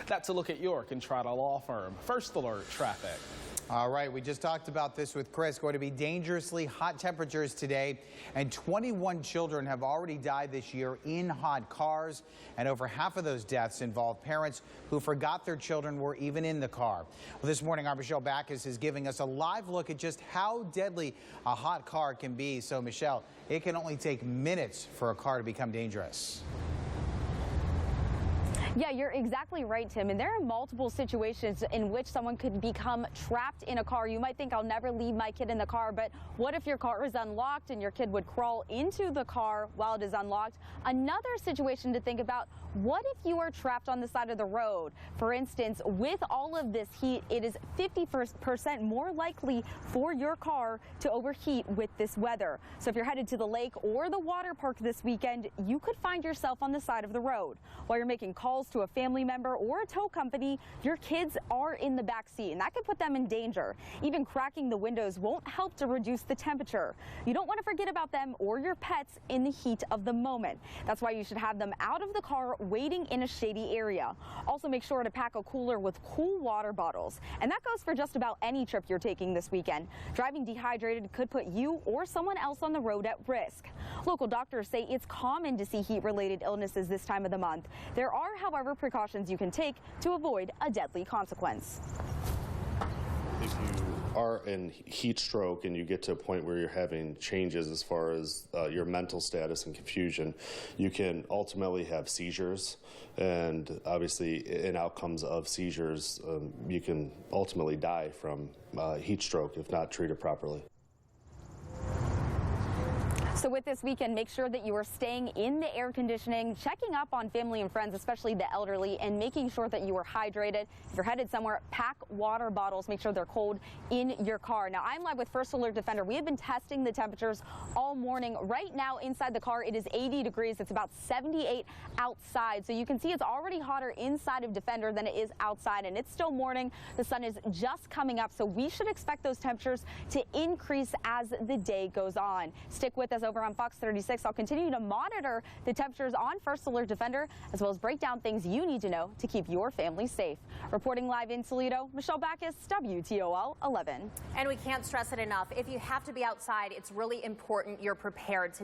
That's a look at York and Trotter Law Firm. First Alert traffic. All right, we just talked about this with Chris. Going to be dangerously hot temperatures today, and 21 children have already died this year in hot cars, and over half of those deaths involve parents who forgot their children were even in the car. Well, this morning, our Michelle Backus is giving us a live look at just how deadly a hot car can be. So, Michelle, it can only take minutes for a car to become dangerous. Yeah, you're exactly right, Tim. And there are multiple situations in which someone could become trapped in a car. You might think, I'll never leave my kid in the car, but what if your car is unlocked and your kid would crawl into the car while it is unlocked? Another situation to think about, what if you are trapped on the side of the road? For instance, with all of this heat, it is 50% more likely for your car to overheat with this weather. So if you're headed to the lake or the water park this weekend, you could find yourself on the side of the road. While you're making calls to a family member or a tow company, your kids are in the back seat, and that could put them in danger. Even cracking the windows won't help to reduce the temperature. You don't want to forget about them or your pets in the heat of the moment. That's why you should have them out of the car waiting in a shady area. Also, make sure to pack a cooler with cool water bottles. And that goes for just about any trip you're taking this weekend. Driving dehydrated could put you or someone else on the road at risk. Local doctors say it's common to see heat-related illnesses this time of the month. There are, however, precautions you can take to avoid a deadly consequence. If you are in heat stroke and you get to a point where you're having changes as far as your mental status and confusion, you can ultimately have seizures, and obviously in outcomes of seizures, you can ultimately die from heat stroke if not treated properly. So with this weekend, make sure that you are staying in the air conditioning, checking up on family and friends, especially the elderly, and making sure that you are hydrated. If you're headed somewhere, pack water bottles. Make sure they're cold in your car. Now, I'm live with First Alert Defender. We have been testing the temperatures all morning. Right now, inside the car, it is 80 degrees. It's about 78 outside. So you can see it's already hotter inside of Defender than it is outside, and it's still morning. The sun is just coming up, so we should expect those temperatures to increase as the day goes on. Stick with us over on Fox 36. I'll continue to monitor the temperatures on First Alert Defender, as well as break down things you need to know to keep your family safe. Reporting live in Toledo, Michelle Backus, WTOL 11. And we can't stress it enough. If you have to be outside, it's really important you're prepared to